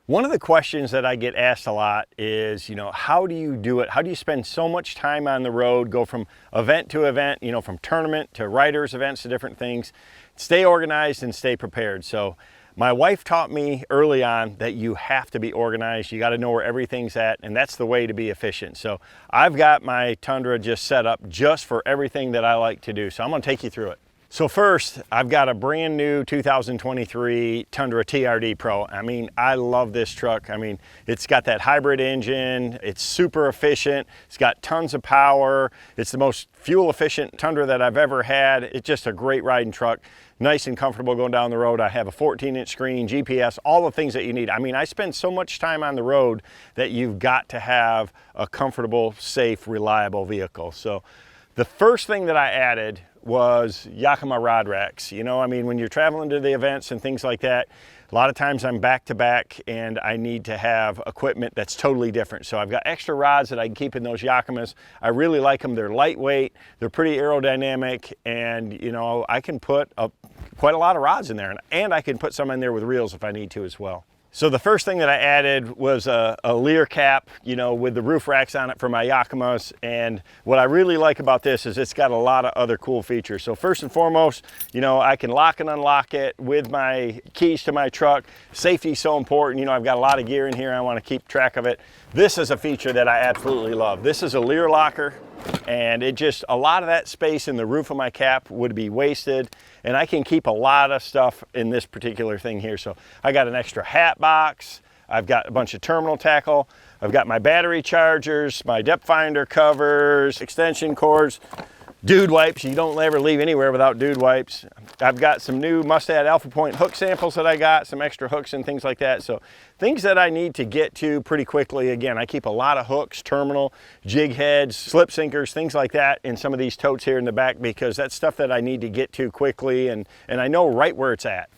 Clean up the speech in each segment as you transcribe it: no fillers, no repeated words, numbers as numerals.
One of the questions that I get asked a lot is, how do you do it? How do you spend so much time on the road, go from event to event, from tournament to riders events to different things, stay organized and stay prepared. So my wife taught me early on that you have to be organized. You got to know where everything's at, and that's the way to be efficient. So I've got my Tundra just set up just for everything that I like to do. So I'm going to take you through it. So first, I've got a brand new 2023 Tundra TRD Pro. I mean, I love this truck. I mean, it's got that hybrid engine. It's super efficient. It's got tons of power. It's the most fuel efficient Tundra that I've ever had. It's just a great riding truck. Nice and comfortable going down the road. I have a 14-inch screen, GPS, all the things that you need. I mean, I spend so much time on the road that you've got to have a comfortable, safe, reliable vehicle. So the first thing that I added was Yakima rod racks. I mean, when you're traveling to the events and things like that, a lot of times I'm back to back and I need to have equipment that's totally different. So I've got extra rods that I can keep in those Yakimas. I really like them. They're lightweight, they're pretty aerodynamic, and I can put quite a lot of rods in there, and I can put some in there with reels if I need to as well. So the first thing that I added was a Lear cap, with the roof racks on it for my Yakimas. And what I really like about this is it's got a lot of other cool features. So first and foremost, I can lock and unlock it with my keys to my truck. Safety is so important. I've got a lot of gear in here. I want to keep track of it. This is a feature that I absolutely love. This is a Lear locker, and a lot of that space in the roof of my cap would be wasted, and I can keep a lot of stuff in this particular thing here. So I got an extra hat box, I've got a bunch of terminal tackle, I've got my battery chargers, my depth finder covers, extension cords, dude wipes. You don't ever leave anywhere without dude wipes. I've got some new Mustad Alpha Point hook samples that I got, some extra hooks and things like that. So things that I need to get to pretty quickly. Again, I keep a lot of hooks, terminal, jig heads, slip sinkers, things like that in some of these totes here in the back, because that's stuff that I need to get to quickly, and I know right where it's at.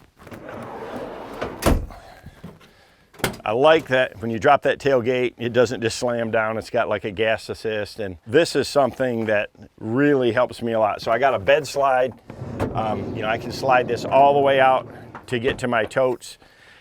I like that when you drop that tailgate, it doesn't just slam down. It's got like a gas assist, and this is something that really helps me a lot. So I got a bed slide. I can slide this all the way out to get to my totes.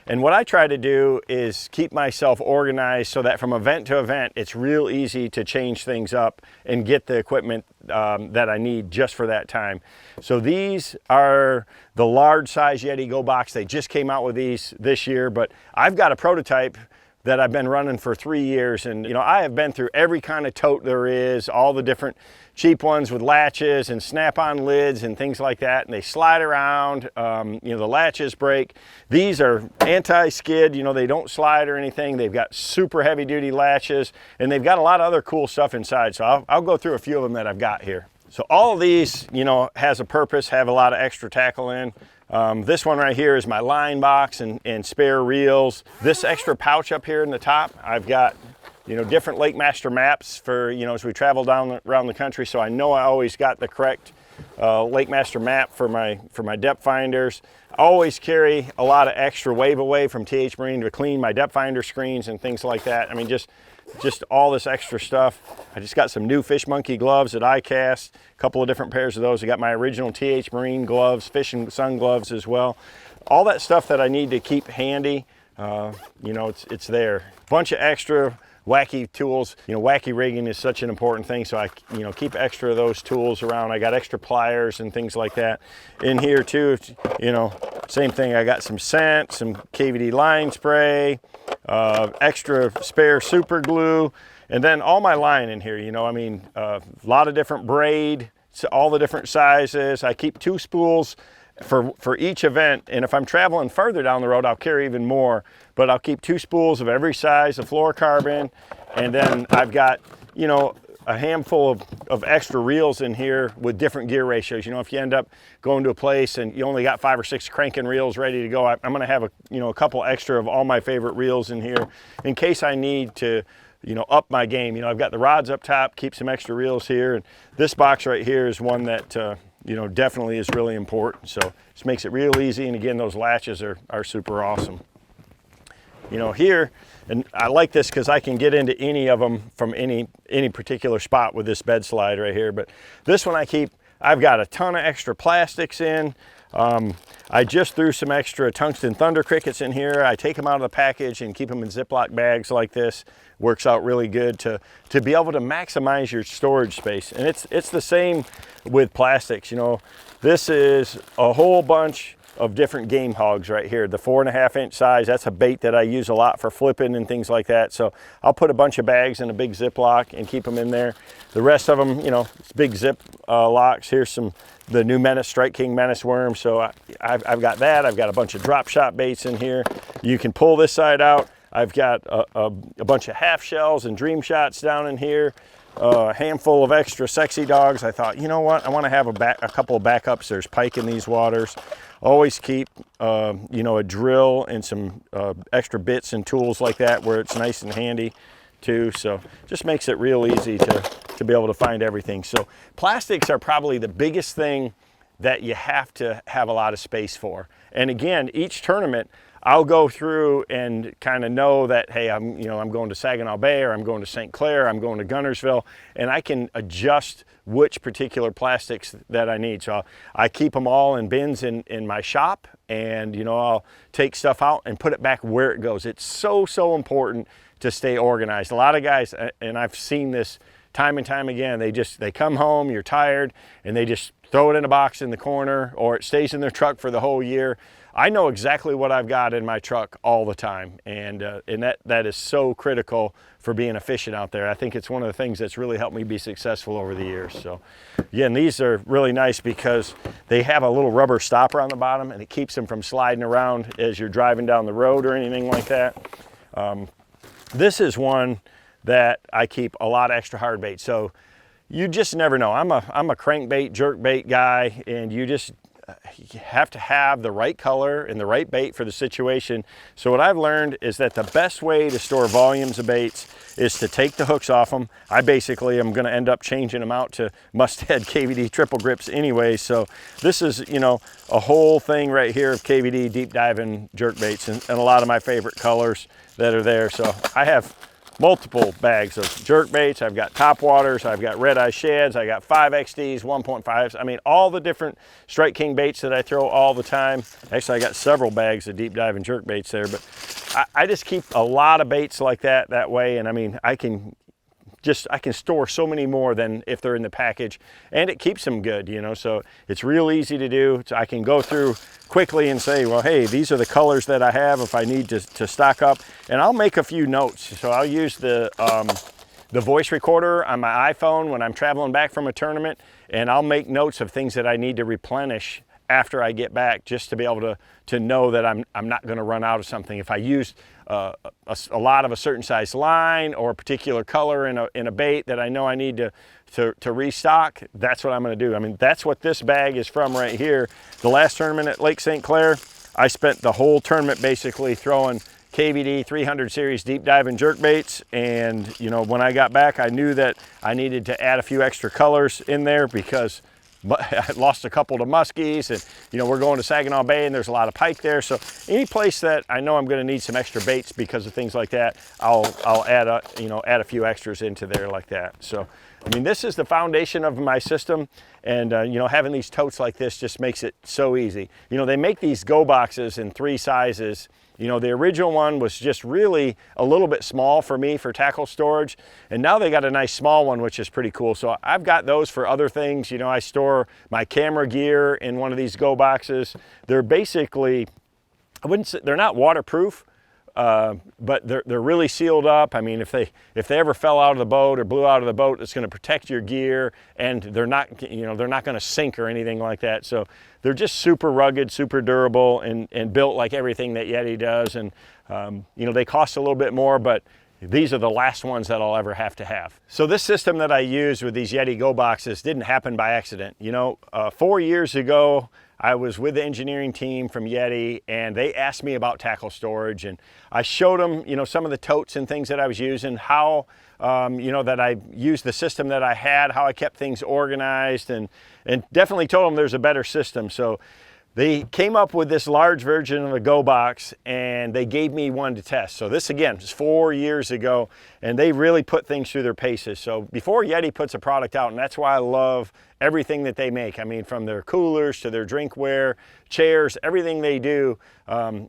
And what I try to do is keep myself organized so that from event to event, it's real easy to change things up and get the equipment that I need just for that time. So these are the large size YETI Go Box. They just came out with these this year, but I've got a prototype that I've been running for 3 years, and I have been through every kind of tote there is, all the different cheap ones with latches and snap-on lids and things like that, and they slide around. The latches break. These are anti-skid. They don't slide or anything. They've got super heavy-duty latches, and they've got a lot of other cool stuff inside. So I'll go through a few of them that I've got here. So all of these, has a purpose, have a lot of extra tackle in. This one right here is my line box and spare reels. This extra pouch up here in the top, I've got different Lake Master maps for as we travel around the country, so I know I always got the correct Lake Master map for my depth finders. I always carry a lot of extra wave away from TH Marine to clean my depth finder screens and things like that. I mean, just all this extra stuff. I just got some new Fish Monkey gloves that I cast, a couple of different pairs of those. I got my original TH Marine gloves, fish and sun gloves as well. All that stuff that I need to keep handy, it's there. Bunch of extra wacky tools. Wacky rigging is such an important thing, so I keep extra of those tools around. I got extra pliers and things like that in here too. Same thing. I got some scent, some KVD line spray, extra spare super glue, and then all my line in here. A lot of different braid, all the different sizes. I keep 2 spools for each event, and if I'm traveling further down the road, I'll carry even more, but I'll keep 2 spools of every size of fluorocarbon, and then I've got a handful of extra reels in here with different gear ratios. If you end up going to a place and you only got 5 or 6 cranking reels ready to go, I'm going to have a couple extra of all my favorite reels in here in case I need to up my game. I've got the rods up top, keep some extra reels here, and this box right here is one that definitely is really important. So just makes it real easy, and again, those latches are super awesome. Here, and I like this because I can get into any of them from any particular spot with this bed slide right here, but this one I've got a ton of extra plastics in. I just threw some extra tungsten thunder crickets in here. I take them out of the package and keep them in Ziploc bags like this. Works out really good to be able to maximize your storage space. And it's the same with plastics. You know, this is a whole bunch of different game hogs right here. The 4.5-inch size, that's a bait that I use a lot for flipping and things like that. So I'll put a bunch of bags in a big Ziploc and keep them in there. The rest of them, you know, it's big zip locks. Here's the new Menace, Strike King Menace worm. So I've got that. I've got a bunch of drop shot baits in here. You can pull this side out. I've got a bunch of half shells and dream shots down in here. A handful of extra sexy dogs. I thought, you know what? I want to have a couple of backups. There's pike in these waters. Always keep, you know, a drill and some extra bits and tools like that where it's nice and handy too. So just makes it real easy to be able to find everything. So plastics are probably the biggest thing that you have to have a lot of space for. And again, each tournament, I'll go through and kind of know that, hey, I'm going to Saginaw Bay, or I'm going to St. Clair, I'm going to Guntersville, and I can adjust which particular plastics that I need. So I keep them all in bins in my shop, and, you know, I'll take stuff out and put it back where it goes. It's so important to stay organized. A lot of guys, and I've seen this time and time again, they come home, you're tired, and they just throw it in a box in the corner, or it stays in their truck for the whole year. I know exactly what I've got in my truck all the time, and that is so critical for being efficient out there. I think it's one of the things that's really helped me be successful over the years. So again, these are really nice because they have a little rubber stopper on the bottom, and it keeps them from sliding around as you're driving down the road or anything like that. This is one that I keep a lot of extra hard bait. So you just never know. I'm a crankbait, jerkbait guy, and you have to have the right color and the right bait for the situation. So what I've learned is that the best way to store volumes of baits is to take the hooks off them. I basically am going to end up changing them out to Mustad KVD triple grips anyway. So this is, you know, a whole thing right here of KVD deep diving jerk baits, and a lot of my favorite colors that are there. So I have multiple bags of jerk baits. I've got top waters, I've got red eye shads, I got 5XDs, 1.5s. I mean, all the different Strike King baits that I throw all the time. Actually, I got several bags of deep dive and jerk baits there, but I just keep a lot of baits like that way. And I mean, I can store so many more than if they're in the package, and it keeps them good, you know, so it's real easy to do. So I can go through quickly and say, well, hey, these are the colors that I have if I need to stock up, and I'll make a few notes. So I'll use the voice recorder on my iPhone when I'm traveling back from a tournament, and I'll make notes of things that I need to replenish after I get back, just to be able to know that I'm not going to run out of something. If I used a lot of a certain size line or a particular color in a bait that I know I need to restock, that's what I'm going to do. I mean, that's what this bag is from right here. The last tournament at Lake St. Clair, I spent the whole tournament basically throwing KVD 300 series deep dive and jerk baits, and you know, when I got back, I knew that I needed to add a few extra colors in there because I lost a couple to muskies, and you know, we're going to Saginaw Bay and there's a lot of pike there. So any place that I know I'm going to need some extra baits because of things like that, I'll add a few extras into there like that. So I mean, this is the foundation of my system, and you know, having these totes like this just makes it so easy. You know, they make these Go Boxes in 3 sizes. You know, the original one was just really a little bit small for me for tackle storage, and now they got a nice small one, which is pretty cool. So I've got those for other things. You know, I store my camera gear in one of these Go Boxes. They're basically, they're not waterproof, but they're really sealed up. I mean, if they ever fell out of the boat or blew out of the boat, it's going to protect your gear, and they're not going to sink or anything like that. So they're just super rugged, super durable, and built like everything that YETI does. And you know, they cost a little bit more, but these are the last ones that I'll ever have to have. So this system that I use with these YETI Go Boxes didn't happen by accident. You know, 4 years ago, I was with the engineering team from YETI, and they asked me about tackle storage, and I showed them, you know, some of the totes and things that I was using, how, you know, that I used the system that I had, how I kept things organized, and definitely told them there's a better system. So they came up with this large version of the Go Box, and they gave me one to test. So this, again, is 4 years ago, and they really put things through their paces. So before Yeti puts a product out, and that's why I love everything that they make. I mean, from their coolers to their drinkware, chairs, everything they do.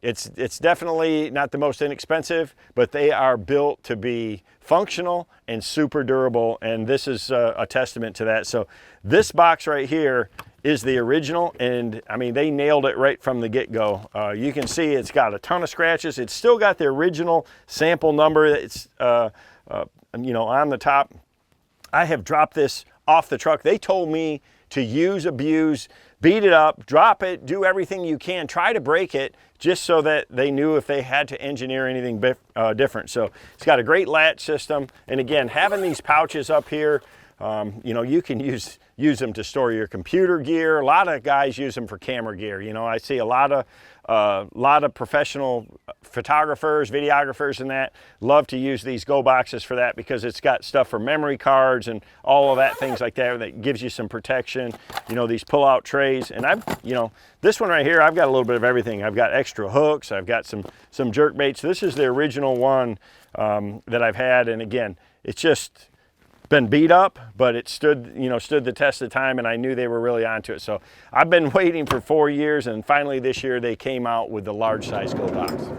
It's definitely not the most inexpensive, but they are built to be functional and super durable, and this is a testament to that. So this box right here is the original, and I mean, they nailed it right from the get-go. You can see it's got a ton of scratches. It's still got the original sample number. It's you know, on the top. I have dropped this off the truck. They told me to use, abuse, beat it up, drop it, do everything you can, try to break it, just so that they knew if they had to engineer anything different. So it's got a great latch system, and again, having these pouches up here, you know, you can use them to store your computer gear. A lot of guys use them for camera gear. You know, I see a lot of professional photographers, videographers, and that love to use these Go Boxes for that, because it's got stuff for memory cards and all of that, things like that, that gives you some protection. You know, these pull-out trays, and you know, this one right here, I've got a little bit of everything. I've got extra hooks. I've got some jerk baits. This is the original one that I've had, and again, it's just been beat up, but it stood the test of time, and I knew they were really onto it. So I've been waiting for 4 years, and finally this year they came out with the large size Go Box.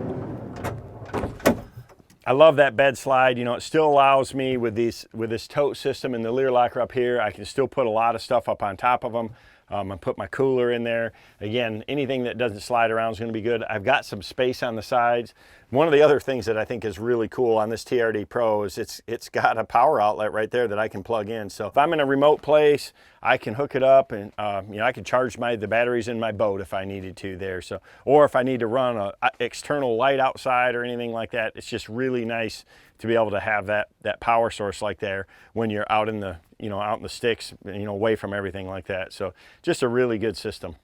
I love that bed slide. You know, it still allows me with this tote system and the leer locker up here, I can still put a lot of stuff up on top of them. I put my cooler in there. Again, anything that doesn't slide around is going to be good. I've got some space on the sides. One of the other things that I think is really cool on this TRD Pro is it's got a power outlet right there that I can plug in. So if I'm in a remote place, I can hook it up, and you know, I can charge the batteries in my boat if I needed to there. So, or if I need to run an external light outside or anything like that, it's just really nice to be able to have that power source like there when you're out in the, you know, out in the sticks, you know, away from everything like that. So just a really good system.